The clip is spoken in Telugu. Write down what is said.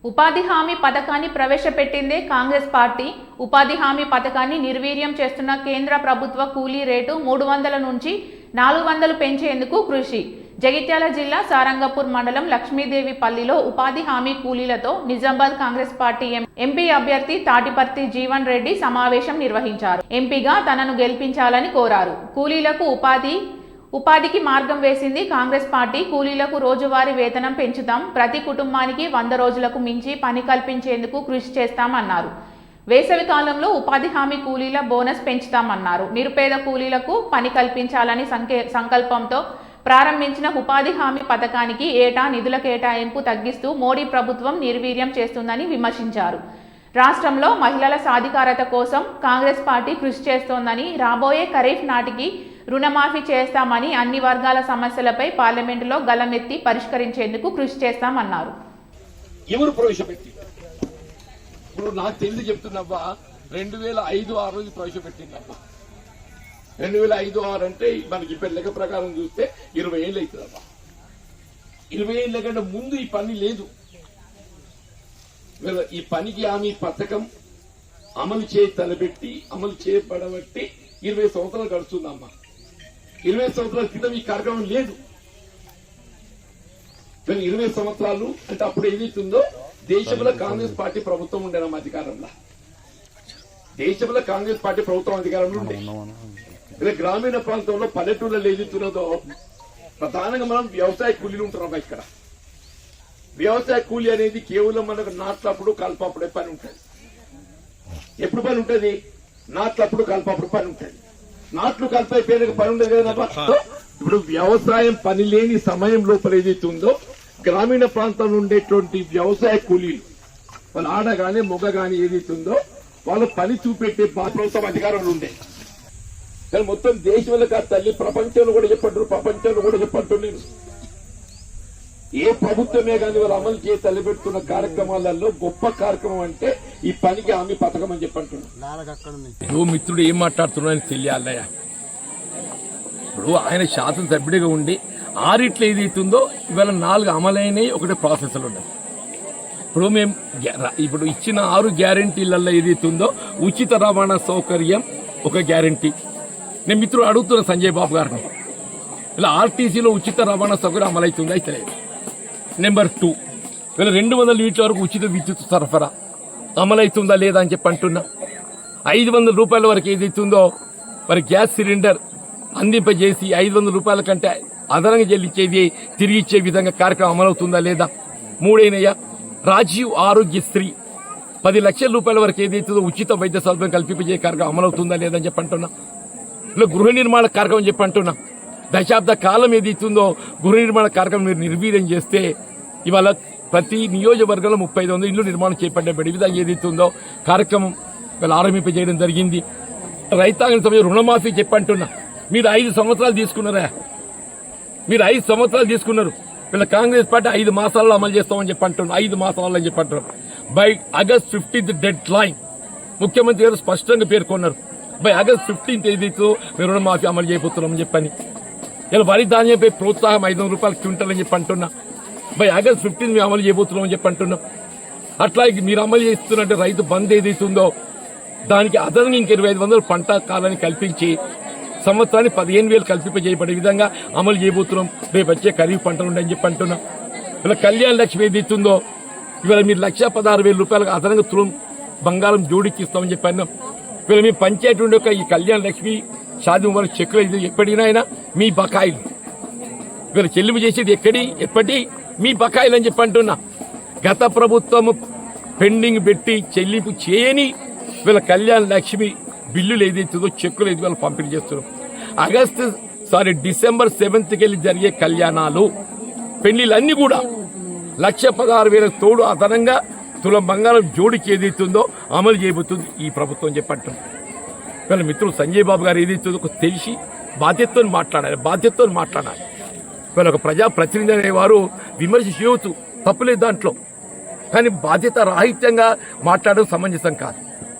ఉపాధి హామీ పథకాన్ని ప్రవేశపెట్టిందే కాంగ్రెస్ పార్టీ. ఉపాధి హామీ పథకాన్ని నిర్వీర్యం చేస్తున్న కేంద్ర ప్రభుత్వ కూలీ రేటు 300 నుంచి 400 పెంచేందుకు కృషి. జగిత్యాల జిల్లా సారంగపూర్ మండలం లక్ష్మీదేవిపల్లిలో ఉపాధి హామీ కూలీలతో నిజామాబాద్ కాంగ్రెస్ పార్టీ ఎంపీ అభ్యర్థి తాటిపర్తి జీవన్ రెడ్డి సమావేశం నిర్వహించారు. ఎంపీగా తనను గెలిపించాలని కోరారు. కూలీలకు ఉపాధికి మార్గం వేసింది కాంగ్రెస్ పార్టీ. కూలీలకు రోజువారీ వేతనం పెంచుతాం, ప్రతి కుటుంబానికి 100 రోజులకు మించి పని కల్పించేందుకు కృషి చేస్తామన్నారు. వేసవి కాలంలో ఉపాధి హామీ కూలీల బోనస్ పెంచుతామన్నారు. నిరుపేద కూలీలకు పని కల్పించాలని సంకల్పంతో ప్రారంభించిన ఉపాధి హామీ పథకానికి ఏటా నిధుల కేటాయింపు తగ్గిస్తూ మోడీ ప్రభుత్వం నిర్వీర్యం చేస్తుందని విమర్శించారు. రాష్ట్రంలో మహిళల సాధికారత కోసం కాంగ్రెస్ పార్టీ కృషి చేస్తోందని, రాబోయే ఖరీఫ్ నాటికి రుణమాఫీ చేస్తామని, అన్ని వర్గాల సమస్యలపై పార్లమెంటులో గళమెత్తి పరిష్కరించేందుకు కృషి చేస్తామన్నారు. ఎవరు ప్రవేశపెట్టి ఇప్పుడు నాకు తెలిసి చెప్తున్నవ్వా 2005-6 ప్రవేశపెట్టిందమ్మా. 2005-6 అంటే మనకి ఇప్పుడు లెక్క ప్రకారం చూస్తే 20 ఏళ్ళు అవుతుందమ్మా. 20 ఏళ్ళ కంటే ముందు ఈ పని లేదు. ఈ పనికి హామీ పథకం అమలు తలపెట్టి అమలు చేయబడబట్టి 20 సంవత్సరాలు గడుస్తుందమ్మా. 20 సంవత్సరాల క్రితం ఈ కార్యక్రమం లేదు. 20 సంవత్సరాలు అంటే అప్పుడు ఏదైతుందో దేశంలో కాంగ్రెస్ పార్టీ ప్రభుత్వం ఉండేనమ్మా అధికారంలో. దేశంలో కాంగ్రెస్ పార్టీ ప్రభుత్వం అధికారంలో ఉండే. గ్రామీణ ప్రాంతంలో పల్లెటూళ్ళలో ఏదైతున్నదో ప్రధానంగా మనం వ్యవసాయ కూలీలు ఉంటున్నాం. ఇక్కడ వ్యవసాయ కూలీ అనేది కేవలం మనకు నాట్లప్పుడు కలపప్పుడు పని ఉంటుంది. ఎప్పుడు పని ఉంటుంది? నాట్లప్పుడు కలపప్పుడు పని ఉంటుంది. నాట్లు కలిపైపోయిన పని ఉండదు కదా. ఇప్పుడు వ్యవసాయం పని లేని సమయం లోపల ఏదైతుందో గ్రామీణ ప్రాంతంలో ఉండేటువంటి వ్యవసాయ కూలీలు వాళ్ళ ఆడగానే మొగగాని ఏదైతుందో వాళ్ళ పని చూపెట్టే ప్రభుత్వం అధికారంలో ఉండే. కానీ మొత్తం దేశంలో కాదు తల్లి, ప్రపంచంలో కూడా చెప్పంటారు. నేను ఏ ప్రభుత్వమే కానీ వాళ్ళు అమలు చేసి తల్లిపెడుతున్న కార్యక్రమాలలో గొప్ప కార్యక్రమం అంటే ఈ పనికి హామీ పథకం అని చెప్పంటున్నాను. మిత్రుడు ఏం మాట్లాడుతున్నాడని తెలియాలయ్యా. ఇప్పుడు ఆయన శాసనసభ్యుడిగా ఉండి 6 ఏదైతుందో ఇవాళ 4 అమలైనవి, ఒకటి ప్రాసెస్లో ఉన్నాయి. ఇప్పుడు ఇచ్చిన 6 గ్యారంటీలలో ఏదైతుందో ఉచిత రవాణా సౌకర్యం ఒక గ్యారంటీ. నేను మిత్రుడు అడుగుతున్నా సంజయ్ బాబు గారిని, ఇలా ఆర్టీసీలో ఉచిత రవాణా సౌకర్యం అమలవుతుంది అయితే లేదు. నెంబర్ 2, వీళ్ళ 200 యూనిట్ల వరకు ఉచిత విద్యుత్ సరఫరా అమలవుతుందా లేదా అని చెప్పి అంటున్నా. 500 రూపాయల వరకు ఏదైతుందో మరి గ్యాస్ సిలిండర్ అందింపజేసి 500 రూపాయల కంటే అదనంగా చెల్లించేది తిరిగి ఇచ్చే విధంగా కార్యక్రమం అమలవుతుందా లేదా. 3 రాజీవ్ ఆరోగ్యశ్రీ 10 లక్షల రూపాయల వరకు ఏదైతుందో ఉచిత వైద్య సౌకర్యం కల్పించే కార్యక్రమం అమలవుతుందా లేదని చెప్పి అంటున్నా. ఇలా గృహ నిర్మాణ కార్యక్రమం చెప్పి అంటున్నా. దశాబ్ద కాలం ఏదైతుందో గృహ నిర్మాణ కార్యక్రమం మీరు నిర్వీర్యం చేస్తే ఇవాళ ప్రతి నియోజకవర్గంలో 3500 ఇళ్లు నిర్మాణం చేపట్టబడి విధంగా ఏదైతుందో కార్యక్రమం వీళ్ళు ఆరంభింపజేయడం జరిగింది. రైతాంగ సమయం రుణమాఫీ చెప్పంటున్నా. మీరు 5 సంవత్సరాలు తీసుకున్నారా? మీరు 5 సంవత్సరాలు తీసుకున్నారు. వీళ్ళ కాంగ్రెస్ పార్టీ 5 మాసాల్లో అమలు చేస్తామని చెప్పంటున్నారు. 5 మాసాల్లో అని చెప్పంటున్నారు. By August 15th deadline ముఖ్యమంత్రి గారు స్పష్టంగా పేర్కొన్నారు. బై August 15th ఏదైతే మీరు రుణమాఫీ అమలు చేయబోతున్నామని చెప్పని. ఇలా వరి ధాన్యంపై ప్రోత్సాహం 500 రూపాయలు క్వింటల్ అని చెప్పి అంటున్నా. బై August 15th మేము అమలు చేయబోతున్నామని చెప్పి అంటున్నాం. అట్లాగే మీరు అమలు చేస్తున్నట్టు రైతు బంద్ ఏదైతుందో దానికి అదనంగా ఇంక 2500 పంట కాలాన్ని కల్పించి సంవత్సరానికి 15,000 కల్పింపజేయబడే విధంగా అమలు చేయబోతున్నాం. రేపు వచ్చే ఖరీఫ్ పంటలు ఉండని చెప్పి అంటున్నాం. ఇలా కళ్యాణ లక్ష్మి ఏదైతుందో ఇవాళ మీరు 1,16,000 రూపాయలకు అదనంగా తులం బంగారం జోడికి ఇస్తామని చెప్పి అన్నాం. ఇవాళ మీ పంచాయతీ ఉండే ఒక ఈ కళ్యాణ లక్ష్మి షాదీ వారి చెక్కులు ఎప్పటికైనా మీ బకాయిలు వీళ్ళు చెల్లింపు చేసేది ఎప్పటి మీ బకాయిలు అని చెప్పి అంటున్నా. గత ప్రభుత్వం పెండింగ్ పెట్టి చెల్లింపు చేయని వీళ్ళ కళ్యాణ లక్ష్మి బిల్లులు ఏదైతుందో చెక్కులు ఏది వాళ్ళు పంపిణీ చేస్తున్నాం. డిసెంబర్ 7th వెళ్ళి జరిగే కళ్యాణాలు పెళ్లిళ్ళన్నీ కూడా 1,16,000 తోడు అదనంగా తులం బంగారం జోడికి ఏదైతుందో అమలు చేయబోతుంది ఈ ప్రభుత్వం చెప్పంటున్నాం. వీళ్ళ మిత్రులు సంజయ్ బాబు గారు ఏదైతుందో తెలిసి బాధ్యతతో మాట్లాడాలి. వీళ్ళ ఒక ప్రజాప్రతినిధి అనేవారు విమర్శ చేయవచ్చు, తప్పులేదు దాంట్లో. కానీ బాధ్యత రాహిత్యంగా మాట్లాడడం సమంజసం కాదు.